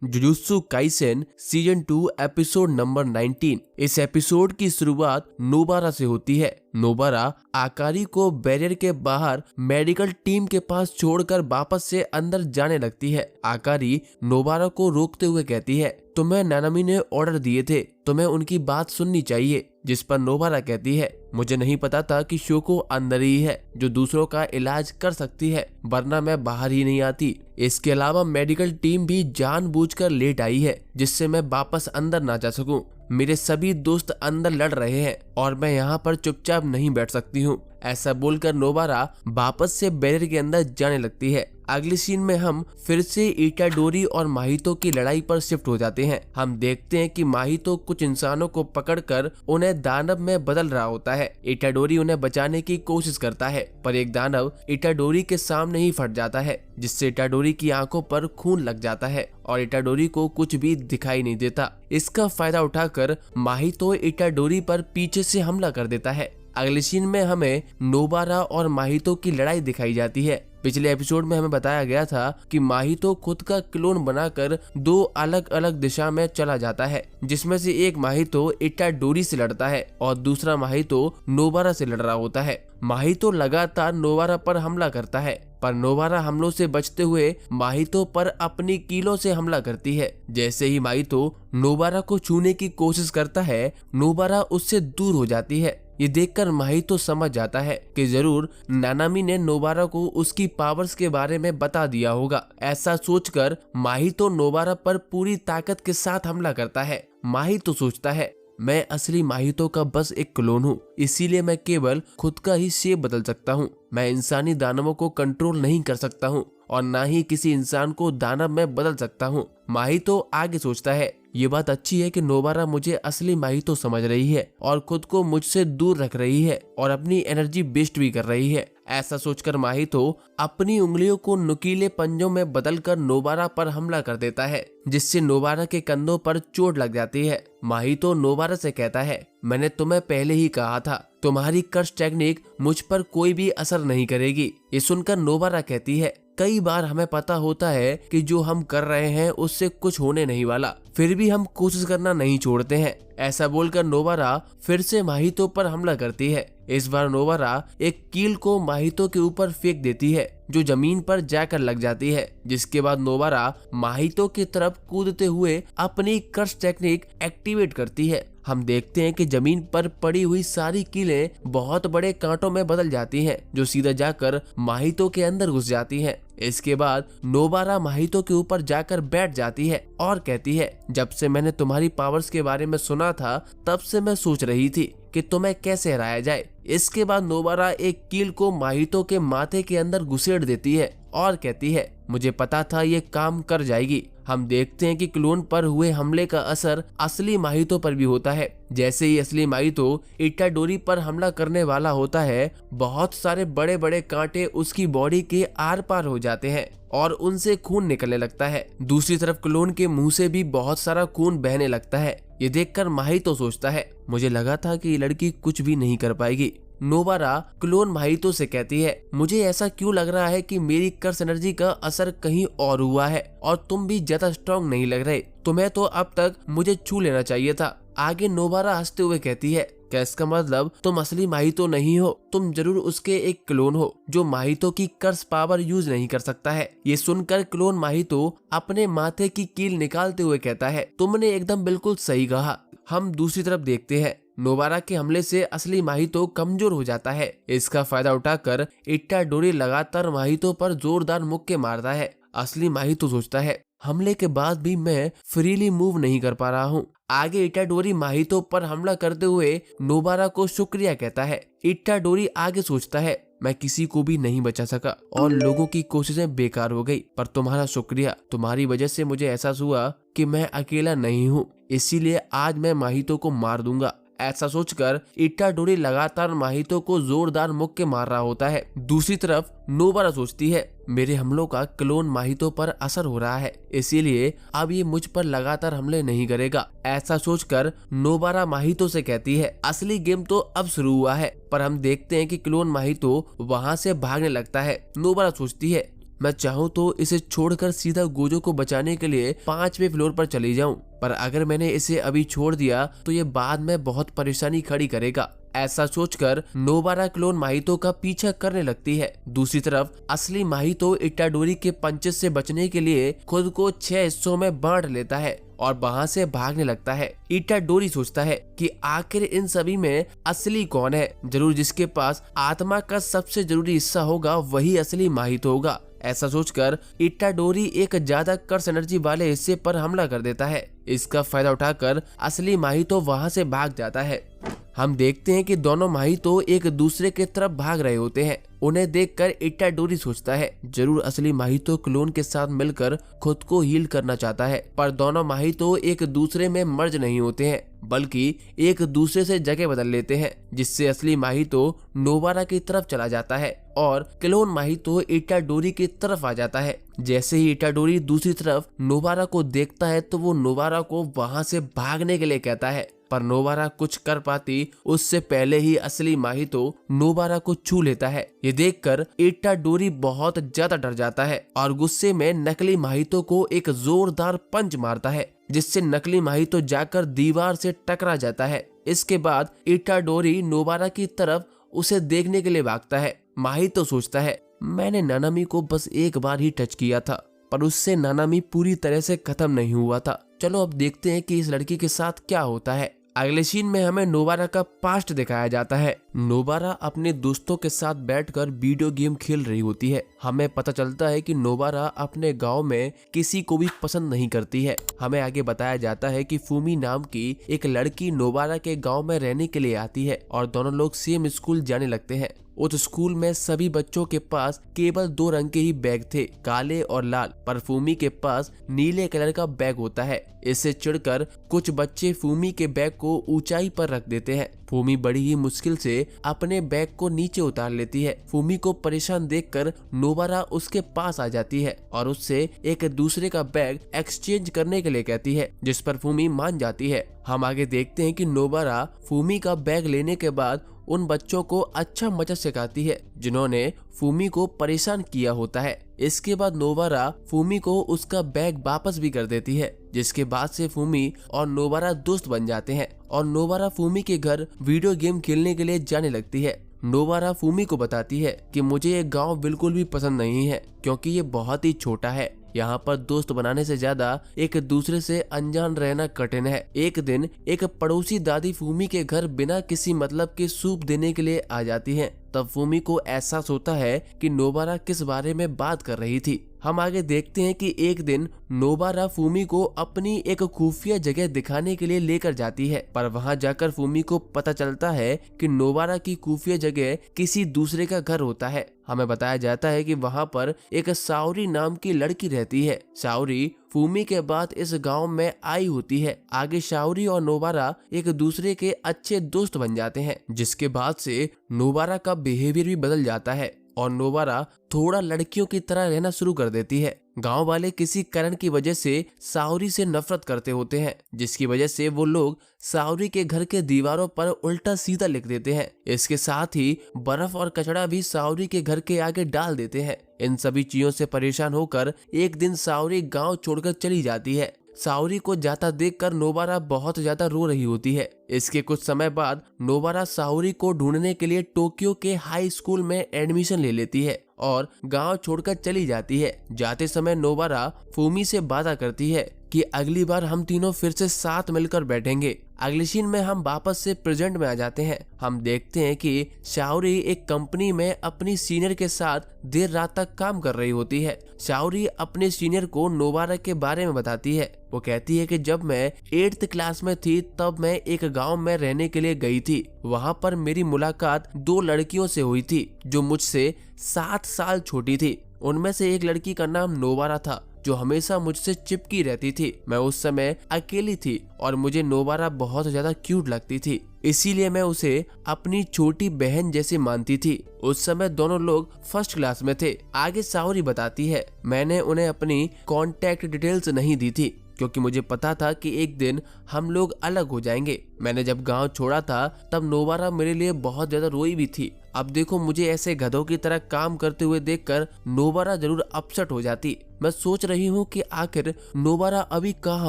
Jujutsu Kaisen season 2 episode number 19। इस episode की शुरुआत नोबारा से होती है। नोबारा आकारी को बैरियर के बाहर मेडिकल टीम के पास छोड़कर वापस से अंदर जाने लगती है। आकारी नोबारा को रोकते हुए कहती है, तुम्हें नानामी ने ऑर्डर दिए थे, तुम्हें उनकी बात सुननी चाहिए। जिस पर नोबारा कहती है, मुझे नहीं पता था कि शोको अंदर ही है जो दूसरों का इलाज कर सकती है, वरना मैं बाहर ही नहीं आती। इसके अलावा मेडिकल टीम भी जानबूझकर लेट आई है जिससे मैं वापस अंदर ना जा सकूं। मेरे सभी दोस्त अंदर लड़ रहे हैं और मैं यहाँ पर चुपचाप नहीं बैठ सकती हूँ। ऐसा बोलकर नोबारा वापस से बैरियर के अंदर जाने लगती है। अगली सीन में हम फिर से इटाडोरी और माहितो की लड़ाई पर शिफ्ट हो जाते हैं। हम देखते हैं कि माहितो कुछ इंसानों को पकड़कर उन्हें दानव में बदल रहा होता है। इटाडोरी उन्हें बचाने की कोशिश करता है पर एक दानव इटाडोरी के सामने ही फट जाता है जिससे इटाडोरी की आंखों पर खून लग जाता है और इटाडोरी को कुछ भी दिखाई नहीं देता। इसका फायदा उठाकर माहितो इटाडोरी पर पीछे से हमला कर देता है। अगले सीन में हमें नोबारा और माहितो की लड़ाई दिखाई जाती है। पिछले एपिसोड में हमें बताया गया था कि माहितो खुद का क्लोन बनाकर दो अलग अलग दिशा में चला जाता है, जिसमें से एक माहितो इटाडोरी से लड़ता है और दूसरा माहितो नोबारा से लड़ रहा होता है। माहितो लगातार नोबारा पर हमला करता है पर नोबारा हमलों से बचते हुए माहितो पर अपनी कीलों से हमला करती है। जैसे ही माहितो नोबारा को छूने की कोशिश करता है, नोबारा उससे दूर हो जाती है। ये देखकर माहितो समझ जाता है कि जरूर नानामी ने नोबारा को उसकी पावर्स के बारे में बता दिया होगा। ऐसा सोचकर माहितो नोबारा पर पूरी ताकत के साथ हमला करता है। माहितो सोचता है, मैं असली माहितो का बस एक क्लोन हूँ, इसीलिए मैं केवल खुद का ही शेप बदल सकता हूँ। मैं इंसानी दानवों को कंट्रोल नहीं कर सकता हूँ और ना ही किसी इंसान को दानव में बदल सकता हूँ। माहितो आगे सोचता है, ये बात अच्छी है कि नोबारा मुझे असली माहितो समझ रही है और खुद को मुझसे दूर रख रही है और अपनी एनर्जी वेस्ट भी कर रही है। ऐसा सोचकर माहितो अपनी उंगलियों को नुकीले पंजों में बदलकर नोबारा पर हमला कर देता है जिससे नोबारा के कंधों पर चोट लग जाती है। माहितो नोबारा से कहता है, मैंने तुम्हें पहले ही कहा था, तुम्हारी कर्स टेक्निक मुझ पर कोई भी असर नहीं करेगी। ये सुनकर नोबारा कहती है, कई बार हमें पता होता है कि जो हम कर रहे हैं उससे कुछ होने नहीं वाला, फिर भी हम कोशिश करना नहीं छोड़ते हैं। ऐसा बोलकर नोबारा फिर से माहितो पर हमला करती है। इस बार नोबारा एक कील को माहितो के ऊपर फेंक देती है जो जमीन पर जाकर लग जाती है, जिसके बाद नोबारा माहितो की तरफ कूदते हुए अपनी कर्स टेक्निक एक्टिवेट करती है। हम देखते हैं कि जमीन पर पड़ी हुई सारी कीलें बहुत बड़े कांटों में बदल जाती हैं जो सीधा जाकर माहितो के अंदर घुस जाती हैं। इसके बाद नोबारा माहितो के ऊपर जाकर बैठ जाती है और कहती है, जब से मैंने तुम्हारी पावर्स के बारे में सुना था तब से मैं सोच रही थी कि तुम्हें कैसे हराया जाए। इसके बाद नोबारा एक कील को माहितो के माथे के अंदर घुसेड़ देती है और कहती है, मुझे पता था ये काम कर जाएगी। हम देखते हैं कि क्लोन पर हुए हमले का असर असली माहितो पर भी होता है। जैसे ही असली माहितो इटाडोरी पर हमला करने वाला होता है, बहुत सारे बड़े बड़े कांटे उसकी बॉडी के आर पार हो जाते हैं और उनसे खून निकलने लगता है। दूसरी तरफ क्लोन के मुंह से भी बहुत सारा खून बहने लगता है। ये देखकर माहितो सोचता है, मुझे लगा था कि ये लड़की कुछ भी नहीं कर पाएगी। नोबारा क्लोन माहितो से कहती है, मुझे ऐसा क्यों लग रहा है कि मेरी कर्स एनर्जी का असर कहीं और हुआ है और तुम भी ज्यादा स्ट्रॉन्ग नहीं लग रहे, तुम्हें तो अब तक मुझे छू लेना चाहिए था। आगे नोबारा हंसते हुए कहती है, क्या इसका मतलब तुम असली माहितो नहीं हो, तुम जरूर उसके एक क्लोन हो जो माहितो की कर्स पावर यूज नहीं कर सकता है। ये सुनकर क्लोन माहितो अपने माथे की कील निकालते हुए कहता है, तुमने एकदम बिल्कुल सही कहा। हम दूसरी तरफ देखते हैं, नोबारा के हमले से असली माहितो कमजोर हो जाता है। इसका फायदा उठाकर इटाडोरी लगातार माहितो पर जोरदार मुक्के मारता है। असली माहितो सोचता है, हमले के बाद भी मैं फ्रीली मूव नहीं कर पा रहा हूँ। आगे इटाडोरी माहितो पर हमला करते हुए नोबारा को शुक्रिया कहता है। इटाडोरी आगे सोचता है, मैं किसी को भी नहीं बचा सका और लोगों की कोशिशें बेकार हो गई, पर तुम्हारा शुक्रिया, तुम्हारी वजह से मुझे एहसास हुआ कि मैं अकेला नहीं हूँ, इसीलिए आज मैं माहितो को मार दूंगा। ऐसा सोचकर इटाडोरी लगातार माहितो को जोरदार मुक्के मार रहा होता है। दूसरी तरफ नोबारा सोचती है, मेरे हमलों का क्लोन माहितो पर असर हो रहा है, इसीलिए अब ये मुझ पर लगातार हमले नहीं करेगा। ऐसा सोचकर नोबारा माहितो से कहती है, असली गेम तो अब शुरू हुआ है। पर हम देखते हैं कि क्लोन माहितो वहां से भागने लगता है। नोबारा सोचती है, मैं चाहूँ तो इसे छोड़कर सीधा गोजो को बचाने के लिए 5वें फ्लोर पर चली जाऊं, पर अगर मैंने इसे अभी छोड़ दिया तो ये बाद में बहुत परेशानी खड़ी करेगा। ऐसा सोचकर नोबारा क्लोन माहितो का पीछा करने लगती है। दूसरी तरफ असली माहितो इटाडोरी के पंचेस से बचने के लिए खुद को 6 हिस्सों में बांट लेता है और वहां से भागने लगता है। इटाडोरी सोचता है कि आखिर इन सभी में असली कौन है, जरूर जिसके पास आत्मा का सबसे जरूरी हिस्सा होगा वही असली माहितो होगा। ऐसा सोचकर इटाडोरी एक ज्यादा कर्स एनर्जी वाले हिस्से पर हमला कर देता है। इसका फायदा उठाकर असली माहितो वहां से भाग जाता है। हम देखते हैं कि दोनों माहितो एक दूसरे के तरफ भाग रहे होते हैं। उन्हें देखकर इटाडोरी सोचता है जरूर असली माहितो क्लोन के साथ मिलकर खुद को हील करना चाहता है, पर दोनों माहितो एक दूसरे में मर्ज नहीं होते हैं बल्कि एक दूसरे से जगह बदल लेते हैं, जिससे असली माहितो नोबारा की तरफ चला जाता है और क्लोन माहितो इटाडोरी की तरफ आ जाता है। जैसे ही इटाडोरी दूसरी तरफ नोबारा को देखता है तो वो नोबारा को वहां से भागने के लिए कहता है, पर नोबारा कुछ कर पाती उससे पहले ही असली माहितो नोबारा को छू लेता है। ये देखकर इटाडोरी बहुत ज्यादा डर जाता है और गुस्से में नकली माहितो को एक जोरदार पंच मारता है, जिससे नकली माहितो जाकर दीवार से टकरा जाता है। इसके बाद इटाडोरी नोबारा की तरफ उसे देखने के लिए भागता है। माहितो सोचता है मैंने नानामी को बस एक बार ही टच किया था, पर उससे नानामी पूरी तरह से खत्म नहीं हुआ था। चलो अब देखते हैं कि इस लड़की के साथ क्या होता है। अगले सीन में हमें नोबारा का पास्ट दिखाया जाता है। नोबारा अपने दोस्तों के साथ बैठकर वीडियो गेम खेल रही होती है। हमें पता चलता है कि नोबारा अपने गांव में किसी को भी पसंद नहीं करती है। हमें आगे बताया जाता है कि फूमी नाम की एक लड़की नोबारा के गांव में रहने के लिए आती है और दोनों लोग सेम स्कूल जाने लगते हैं। उस स्कूल में सभी बच्चों के पास केवल 2 रंग के ही बैग थे, काले और लाल, पर फूमी के पास नीले कलर का बैग होता है। इससे चिढ़कर कुछ बच्चे फूमी के बैग को ऊंचाई पर रख देते हैं। फूमी बड़ी ही मुश्किल से अपने बैग को नीचे उतार लेती है। फूमी को परेशान देखकर नोबारा उसके पास आ जाती है और उससे एक दूसरे का बैग एक्सचेंज करने के लिए कहती है, जिस पर फूमी मान जाती है। हम आगे देखते हैं कि नोबारा फूमी का बैग लेने के बाद उन बच्चों को अच्छा मजा सिखाती है जिन्होंने फूमी को परेशान किया होता है। इसके बाद नोबारा फूमी को उसका बैग वापस भी कर देती है, जिसके बाद से फूमी और नोबारा दोस्त बन जाते हैं और नोबारा फूमी के घर वीडियो गेम खेलने के लिए जाने लगती है। नोबारा फूमी को बताती है कि मुझे ये गांव बिल्कुल भी पसंद नहीं है क्योंकि ये बहुत ही छोटा है। यहाँ पर दोस्त बनाने से ज्यादा एक दूसरे से अनजान रहना कठिन है। एक दिन एक पड़ोसी दादी फूमी के घर बिना किसी मतलब के सूप देने के लिए आ जाती है। तब फूमी को एहसास होता है कि नोबारा किस बारे में बात कर रही थी। हम आगे देखते हैं कि एक दिन नोबारा फूमी को अपनी एक खुफिया जगह दिखाने के लिए लेकर जाती है, पर वहां जाकर फूमी को पता चलता है कि नोबारा की खुफिया जगह किसी दूसरे का घर होता है। हमें बताया जाता है कि वहां पर एक साओरी नाम की लड़की रहती है। साओरी फूमी के बाद इस गांव में आई होती है। आगे शाओरी और नोबारा एक दूसरे के अच्छे दोस्त बन जाते हैं, जिसके बाद से नोबारा का बिहेवियर भी बदल जाता है और नोबारा थोड़ा लड़कियों की तरह रहना शुरू कर देती है। गांव वाले किसी कारण की वजह से साओरी से नफरत करते होते हैं, जिसकी वजह से वो लोग साओरी के घर के दीवारों पर उल्टा सीधा लिख देते हैं। इसके साथ ही बर्फ और कचड़ा भी साओरी के घर के आगे डाल देते हैं। इन सभी चीजों से परेशान होकर एक दिन साओरी गांव छोड़कर चली जाती है। साओरी को जाता देखकर नोबारा बहुत ज्यादा रो रही होती है। इसके कुछ समय बाद नोबारा साओरी को ढूंढने के लिए टोक्यो के हाई स्कूल में एडमिशन ले लेती है और गांव छोड़कर चली जाती है। जाते समय नोबारा फूमी से वादा करती है कि अगली बार हम तीनों फिर से साथ मिलकर बैठेंगे। अगले सीन में हम वापस से प्रेजेंट में आ जाते हैं। हम देखते हैं कि शाओरी एक कंपनी में अपनी सीनियर के साथ देर रात तक काम कर रही होती है। शाओरी अपने सीनियर को नोबारा के बारे में बताती है। वो कहती है कि जब मैं 8th क्लास में थी तब मैं एक गांव में रहने के लिए गई थी। वहां पर मेरी मुलाकात 2 लड़कियों से हुई थी जो मुझसे 7 साल छोटी थी। उनमें से एक लड़की का नाम नोबारा था जो हमेशा मुझसे चिपकी रहती थी। मैं उस समय अकेली थी और मुझे नोबारा बहुत ज्यादा क्यूट लगती थी, इसीलिए मैं उसे अपनी छोटी बहन जैसे मानती थी। उस समय दोनों लोग 1st क्लास में थे। आगे साओरी बताती है, मैंने उन्हें अपनी कॉन्टैक्ट डिटेल्स नहीं दी थी क्योंकि मुझे पता था कि एक दिन हम लोग अलग हो जाएंगे। मैंने जब गांव छोड़ा था तब नोबारा मेरे लिए बहुत ज्यादा रोई भी थी। अब देखो, मुझे ऐसे गधों की तरह काम करते हुए देखकर नोबारा जरूर अपसेट हो जाती। मैं सोच रही हूँ कि आखिर नोबारा अभी कहाँ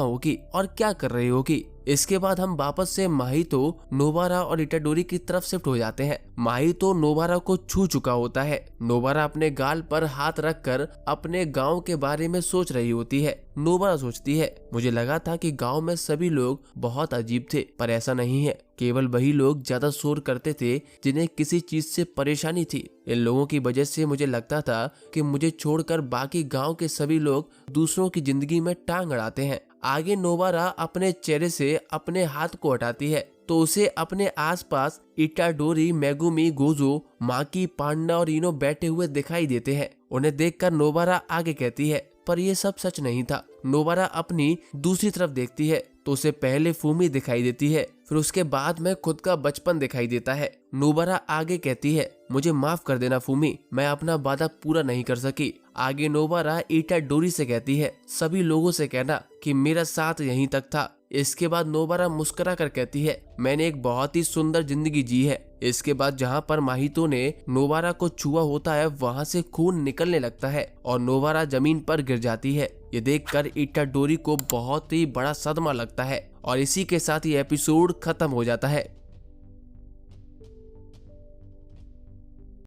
होगी और क्या कर रही होगी। इसके बाद हम वापस से माहितो, नोबारा और इटाडोरी की तरफ शिफ्ट हो जाते हैं। माहितो नोबारा को छू चुका होता है। नोबारा अपने गाल पर हाथ रखकर अपने गांव के बारे में सोच रही होती है। नोबारा सोचती है, मुझे लगा था कि गांव में सभी लोग बहुत अजीब थे, पर ऐसा नहीं है। केवल वही लोग ज्यादा शोर करते थे जिन्हें किसी चीज से परेशानी थी। इन लोगों की वजह से मुझे लगता था कि मुझे छोड़कर बाकी गांव के सभी लोग दूसरों की जिंदगी में टांग अड़ाते हैं। आगे नोबारा अपने चेहरे से अपने हाथ को हटाती है तो उसे अपने आसपास इटाडोरी, मेगुमी, गोजो, माकी, पांडा और इनो बैठे हुए दिखाई देते हैं। उन्हें देखकर नोबारा आगे कहती है, पर यह सब सच नहीं था। नोबारा अपनी दूसरी तरफ देखती है तो उसे पहले फूमी दिखाई देती है, फिर उसके बाद में खुद का बचपन दिखाई देता है। नोबारा आगे कहती है, मुझे माफ कर देना फूमी, मैं अपना वादा पूरा नहीं कर सकी। आगे नोबारा इटाडोरी से कहती है, सभी लोगों से कहना कि मेरा साथ यहीं तक था। इसके बाद नोबारा मुस्कुरा कर कहती है, मैंने एक बहुत ही सुंदर जिंदगी जी है। इसके बाद जहाँ पर माहितो ने नोबारा को छुआ होता है वहाँ से खून निकलने लगता है और नोबारा जमीन पर गिर जाती है। ये देखकर इटाडोरी को बहुत ही बड़ा सदमा लगता है और इसी के साथ ये एपिसोड खत्म हो जाता है।